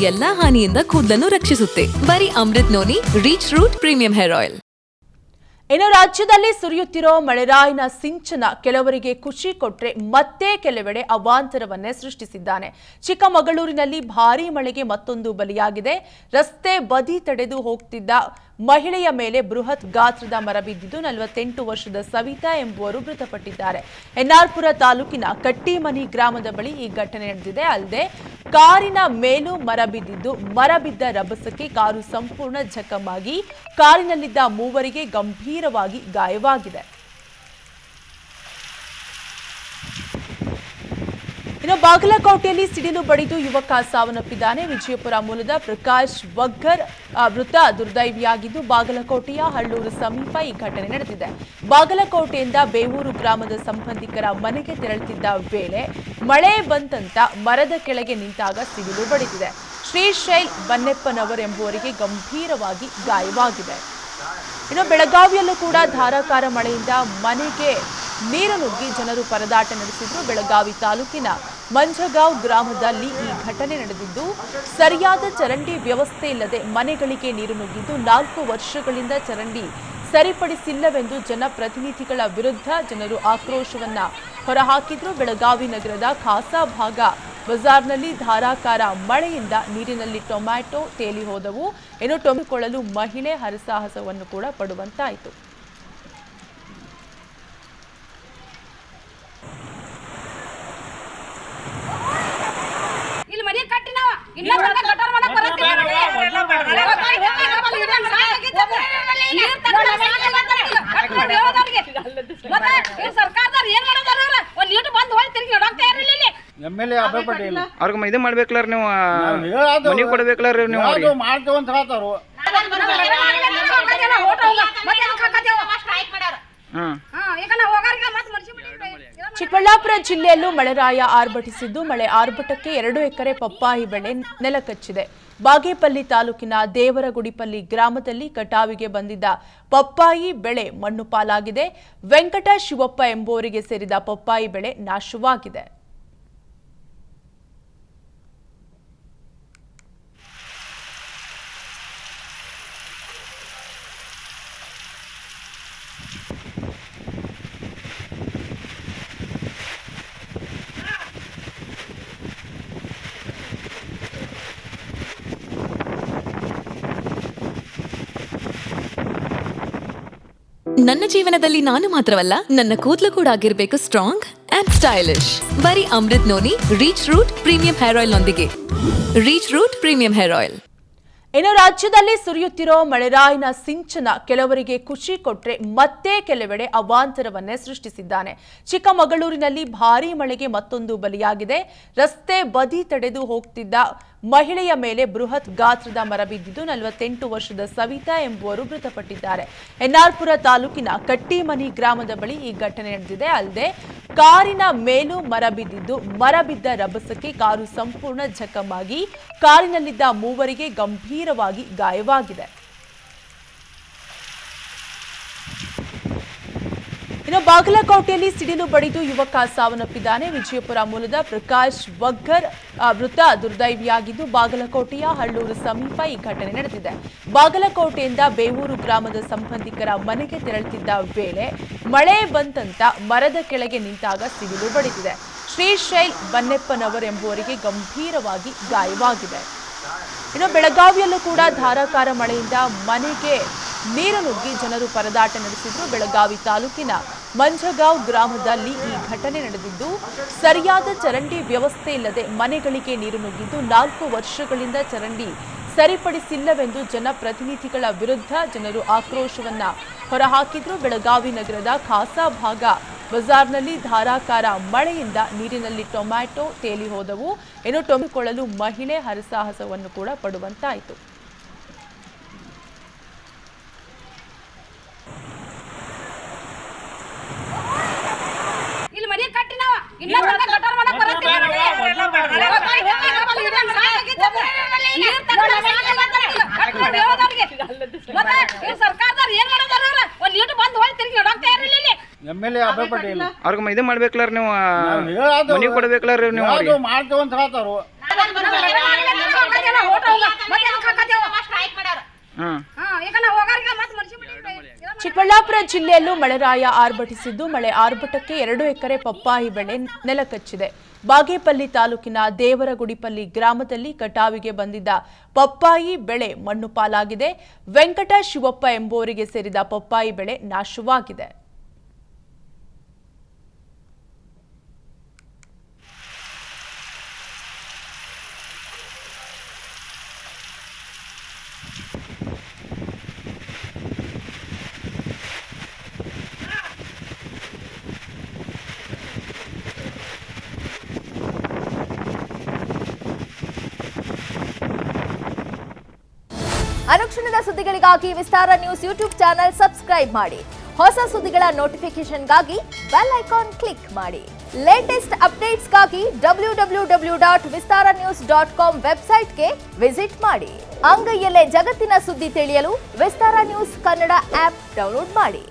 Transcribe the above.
ಎಲ್ಲಾ ಹಾನಿಯಿಂದ ಕೂದಲನ್ನು ರಕ್ಷಿಸುತ್ತೆ. ಬರೀ Amrut noni reach root premium hair oil. ಇನ್ನು ರಾಜ್ಯದಲ್ಲಿ ಸುರಿಯುತ್ತಿರೋ ಮಳೆರಾಯಿನ ಸಿಂಚನ ಕೆಲವರಿಗೆ ಖುಷಿ ಕೊಟ್ರೆ ಮತ್ತೆ ಕೆಲವೆಡೆ ಅವಾಂತರವನ್ನೇ ಸೃಷ್ಟಿಸಿದ್ದಾನೆ. ಚಿಕ್ಕಮಗಳೂರಿನಲ್ಲಿ ಭಾರೀ ಮಳೆಗೆ ಮತ್ತೊಂದು ಬಲಿಯಾಗಿದೆ. ರಸ್ತೆ ಬದಿ ತಡೆದು ಹೋಗ್ತಿದ್ದ ಮಹಿಳೆಯ ಮೇಲೆ ಬೃಹತ್ ಗಾತ್ರದ ಮರ ಬಿದ್ದಿದ್ದು 48 ವರ್ಷದ ಸವಿತಾ ಎಂಬುವರು ಮೃತಪಟ್ಟಿದ್ದಾರೆ. ಎನ್ಆರ್ಪುರ ತಾಲೂಕಿನ ಕಟ್ಟಿಮನಿ ಗ್ರಾಮದ ಬಳಿ ಈ ಘಟನೆ ನಡೆದಿದೆ. ಅಲ್ಲದೆ ಕಾರಿನ ಮೇಲೂ ಮರ ಬಿದ್ದಿದ್ದು ಮರ ಬಿದ್ದ ರಭಸಕ್ಕೆ ಕಾರು ಸಂಪೂರ್ಣ ಜಖಮಾಗಿ ಕಾರಿನಲ್ಲಿದ್ದ ಮೂವರಿಗೆ ಗಂಭೀರವಾಗಿ ಗಾಯವಾಗಿದೆ. ಇನ್ನು ಬಾಗಲಕೋಟೆಯಲ್ಲಿ ಸಿಡಿಲು ಬಡಿದು ಯುವಕ ಸಾವನ್ನಪ್ಪಿದ್ದಾನೆ. ವಿಜಯಪುರ ಮೂಲದ ಪ್ರಕಾಶ್ ವಗ್ಗರ್ ಮೃತ ದುರ್ದೈವಿಯಾಗಿದ್ದು ಬಾಗಲಕೋಟೆಯ ಹಳ್ಳೂರು ಸಮೀಪ ಈ ಘಟನೆ ನಡೆದಿದೆ. ಬಾಗಲಕೋಟೆಯಿಂದ ಬೇವೂರು ಗ್ರಾಮದ ಸಂಬಂಧಿಕರ ಮನೆಗೆ ತೆರಳುತ್ತಿದ್ದ ವೇಳೆ ಮಳೆ ಬಂತಂತ ಮರದ ಕೆಳಗೆ ನಿಂತಾಗ ಸಿಡಿಲು ಬಡಿದಿದೆ. ಶ್ರೀಶೈಲ್ ಬನ್ನೆಪ್ಪನವರ್ ಎಂಬುವರಿಗೆ ಗಂಭೀರವಾಗಿ ಗಾಯವಾಗಿದೆ. ಇನ್ನು ಬೆಳಗಾವಿಯಲ್ಲೂ ಕೂಡ ಧಾರಾಕಾರ ಮಳೆಯಿಂದ ಮನೆಗೆ ನೀರು ನುಗ್ಗಿ ಜನರು ಪರದಾಟ ನಡೆಸಿದ್ರು. ಬೆಳಗಾವಿ ತಾಲೂಕಿನ ಮಂಜಗಾಂವ್ ಗ್ರಾಮದಲ್ಲಿ ಈ ಘಟನೆ ನಡೆದಿದ್ದು ಸರಿಯಾದ ಚರಂಡಿ ವ್ಯವಸ್ಥೆ ಇಲ್ಲದೆ ಮನೆಗಳಿಗೆ ನೀರು ನುಗ್ಗಿದ್ದು 4 ವರ್ಷಗಳಿಂದ ಚರಂಡಿ ಸರಿಪಡಿಸಿಲ್ಲವೆಂದು ಜನಪ್ರತಿನಿಧಿಗಳ ವಿರುದ್ಧ ಜನರು ಆಕ್ರೋಶವನ್ನ ಹೊರಹಾಕಿದ್ರು. ಬೆಳಗಾವಿ ನಗರದ ಖಾಸಾ ಭಾಗ ಬಜಾರ್ನಲ್ಲಿ ಧಾರಾಕಾರ ಮಳೆಯಿಂದ ನೀರಿನಲ್ಲಿ ಟೊಮ್ಯಾಟೊ ತೇಲಿ ಹೋದವು. ಇನ್ನು ಟೊಮೆಕೊಳ್ಳಲು ಮಹಿಳೆ ಹರಸಾಹಸವನ್ನು ಕೂಡ ಪಡುವಂತಾಯಿತು. ಅವ್ರಿಗೆ ಇದು ಮಾಡ್ಬೇಕಲ್ಲ ನೀವು ಮನೆ ಕೊಡ್ಬೇಕಲ್ಲ ನೀವು ಮಾಡ್ತೇವಂತ ಹೇಳ್ತಾರು. ಚಿಕ್ಕಬಳ್ಳಾಪುರ ಜಿಲ್ಲೆಯಲ್ಲೂ ಮಳೆರಾಯ ಆರ್ಭಟಿಸಿದ್ದು ಮಳೆ ಆರ್ಭಟಕ್ಕೆ 2 ಎಕರೆ ಪಪ್ಪಾಯಿ ಬೆಳೆ ನೆಲಕಚ್ಚಿದೆ. ಬಾಗೇಪಲ್ಲಿ ತಾಲೂಕಿನ ದೇವರಗುಡಿಪಲ್ಲಿ ಗ್ರಾಮದಲ್ಲಿ ಕಟಾವಿಗೆ ಬಂದಿದ್ದ ಪಪ್ಪಾಯಿ ಬೆಳೆ ಮಣ್ಣು ಪಾಲಾಗಿದೆ. ವೆಂಕಟ ಶಿವಪ್ಪ ಎಂಬುವರಿಗೆ ಸೇರಿದ ಪಪ್ಪಾಯಿ ಬೆಳೆ ನಾಶವಾಗಿದೆ. ನನ್ನ ಜೀವನದಲ್ಲಿ ನಾನು ಮಾತ್ರವಲ್ಲ, ನನ್ನ ಕೂದಲು ಕೂಡ ಆಗಿರ್ಬೇಕು ಸ್ಟ್ರಾಂಗ್ ಅಂಡ್ ಸ್ಟೈಲಿಶ್. ಬರೀ Amrut noni reach root premium hair oil ನೊಂದಿಗೆ. Reach root premium hair oil. ಇನ್ನು ರಾಜ್ಯದಲ್ಲಿ ಸುರಿಯುತ್ತಿರೋ ಮಳೆರಾಯಿನ ಸಿಂಚನ ಕೆಲವರಿಗೆ ಖುಷಿ ಕೊಟ್ರೆ ಮತ್ತೆ ಕೆಲವೆಡೆ ಅವಾಂತರವನ್ನೇ ಸೃಷ್ಟಿಸಿದ್ದಾನೆ. ಚಿಕ್ಕಮಗಳೂರಿನಲ್ಲಿ ಭಾರೀ ಮಳೆಗೆ ಮತ್ತೊಂದು ಬಲಿಯಾಗಿದೆ. ರಸ್ತೆ ಬದಿ ತಡೆದು ಹೋಗ್ತಿದ್ದ ಮಹಿಳೆಯ ಮೇಲೆ ಬೃಹತ್ ಗಾತ್ರದ ಮರ ಬಿದ್ದಿದ್ದು 48 ವರ್ಷದ ಸವಿತಾ ಎಂಬುವರು ಮೃತಪಟ್ಟಿದ್ದಾರೆ. ಎನ್ಆರ್ಪುರ ತಾಲೂಕಿನ ಕಟ್ಟಿಮನಿ ಗ್ರಾಮದ ಬಳಿ ಈ ಘಟನೆ ನಡೆದಿದೆ. ಅಲ್ಲದೆ ಕಾರಿನ ಮೇಲೂ ಮರ ಬಿದ್ದಿದ್ದು ಮರ ಬಿದ್ದ ರಭಸಕ್ಕೆ ಕಾರು ಸಂಪೂರ್ಣ ಜಖಮಾಗಿ ಕಾರಿನಲ್ಲಿದ್ದ ಮೂವರಿಗೆ ಗಂಭೀರವಾಗಿ ಗಾಯವಾಗಿದೆ. ಇನ್ನು ಬಾಗಲಕೋಟೆಯಲ್ಲಿ ಸಿಡಿಲು ಬಡಿದು ಯುವಕ ಸಾವನ್ನಪ್ಪಿದ್ದಾನೆ. ವಿಜಯಪುರ ಮೂಲದ ಪ್ರಕಾಶ್ ವಗ್ಗರ್ ಮೃತ ದುರ್ದೈವಿಯಾಗಿದ್ದು ಬಾಗಲಕೋಟೆಯ ಹಳ್ಳೂರು ಸಮೀಪ ಈ ಘಟನೆ ನಡೆದಿದೆ. ಬಾಗಲಕೋಟೆಯಿಂದ ಬೇವೂರು ಗ್ರಾಮದ ಸಂಬಂಧಿಕರ ಮನೆಗೆ ತೆರಳುತ್ತಿದ್ದ ವೇಳೆ ಮಳೆ ಬಂತಂತ ಮರದ ಕೆಳಗೆ ನಿಂತಾಗ ಸಿಡಿಲು ಬಡಿದಿದೆ. ಶ್ರೀಶೈಲ್ ಬನ್ನೆಪ್ಪನವರ್ ಎಂಬುವರಿಗೆ ಗಂಭೀರವಾಗಿ ಗಾಯವಾಗಿದೆ. ಇನ್ನು ಬೆಳಗಾವಿಯಲ್ಲೂ ಕೂಡ ಧಾರಾಕಾರ ಮಳೆಯಿಂದ ಮನೆಗೆ ನೀರು ನುಗ್ಗಿ ಜನರು ಪರದಾಟ ನಡೆಸಿದ್ರು. ಬೆಳಗಾವಿ ತಾಲೂಕಿನ ಮಂಜಗಾಂವ್ ಗ್ರಾಮದಲ್ಲಿ ಈ ಘಟನೆ ನಡೆದಿದ್ದು ಸರಿಯಾದ ಚರಂಡಿ ವ್ಯವಸ್ಥೆ ಇಲ್ಲದೆ ಮನೆಗಳಿಗೆ ನೀರು ನುಗ್ಗಿದ್ದು 4 ವರ್ಷಗಳಿಂದ ಚರಂಡಿ ಸರಿಪಡಿಸಿಲ್ಲವೆಂದು ಜನಪ್ರತಿನಿಧಿಗಳ ವಿರುದ್ಧ ಜನರು ಆಕ್ರೋಶವನ್ನ ಹೊರಹಾಕಿದ್ರು. ಬೆಳಗಾವಿ ನಗರದ ಖಾಸಾ ಭಾಗ ಬಜಾರ್ನಲ್ಲಿ ಧಾರಾಕಾರ ಮಳೆಯಿಂದ ನೀರಿನಲ್ಲಿ ಟೊಮ್ಯಾಟೊ ತೇಲಿ ಹೋದವು. ಇನ್ನು ಟೊಮೆಕೊಳ್ಳಲು ಮಹಿಳೆ ಹರಸಾಹಸವನ್ನು ಕೂಡ ಪಡುವಂತಾಯಿತು. ಎಮ್ಎಲ್ಎ ಅಭಯ ಪಟೇಲ್ ಅವ್ರಿಗೆ ಇದು ಮಾಡ್ಬೇಕಲ್ಲ ನೀವು ಮನೆ ಕೊಡ್ಬೇಕಲ್ಲ ನೀವು ಮಾಡ್ತೇವಂತ ಹೇಳ್ತಾರು. ಹಾಂ ಚಿಕ್ಕಬಳ್ಳಾಪುರ ಜಿಲ್ಲೆಯಲ್ಲೂ ಮಳೆರಾಯ ಆರ್ಭಟಿಸಿದ್ದು ಮಳೆ ಆರ್ಭಟಕ್ಕೆ 2 ಎಕರೆ ಪಪ್ಪಾಯಿ ಬೆಳೆ ನೆಲಕಚ್ಚಿದೆ. ಬಾಗೇಪಲ್ಲಿ ತಾಲೂಕಿನ ದೇವರಗುಡಿಪಲ್ಲಿ ಗ್ರಾಮದಲ್ಲಿ ಕಟಾವಿಗೆ ಬಂದಿದ್ದ ಪಪ್ಪಾಯಿ ಬೆಳೆ ಮಣ್ಣು ಪಾಲಾಗಿದೆ. ವೆಂಕಟ ಶಿವಪ್ಪ ಎಂಬುವರಿಗೆ ಸೇರಿದ ಪಪ್ಪಾಯಿ ಬೆಳೆ ನಾಶವಾಗಿದೆ. ಅನುಕ್ಷಣದ ಸುದ್ದಿಗಳಿಗಾಗಿ ವಿಸ್ತಾರ ನ್ಯೂಸ್ ಯೂಟ್ಯೂಬ್ ಚಾನೆಲ್ ಸಬ್ಸ್ಕ್ರೈಬ್ ಮಾಡಿ. ಹೊಸ ಸುದ್ದಿಗಳ ನೋಟಿಫಿಕೇಶನ್ಗಾಗಿ ಬೆಲ್ ಐಕಾನ್ ಕ್ಲಿಕ್ ಮಾಡಿ. ಲೇಟೆಸ್ಟ್ ಅಪ್ಡೇಟ್ಸ್ಗಾಗಿ www.vistaranews.com ವೆಬ್ಸೈಟ್ಗೆ ವಿಸಿಟ್ ಮಾಡಿ. ಅಂಗೈಯಲ್ಲೇ ಜಗತ್ತಿನ ಸುದ್ದಿ ತಿಳಿಯಲು ವಿಸ್ತಾರ ನ್ಯೂಸ್ ಕನ್ನಡ ಆಪ್ ಡೌನ್ಲೋಡ್ ಮಾಡಿ.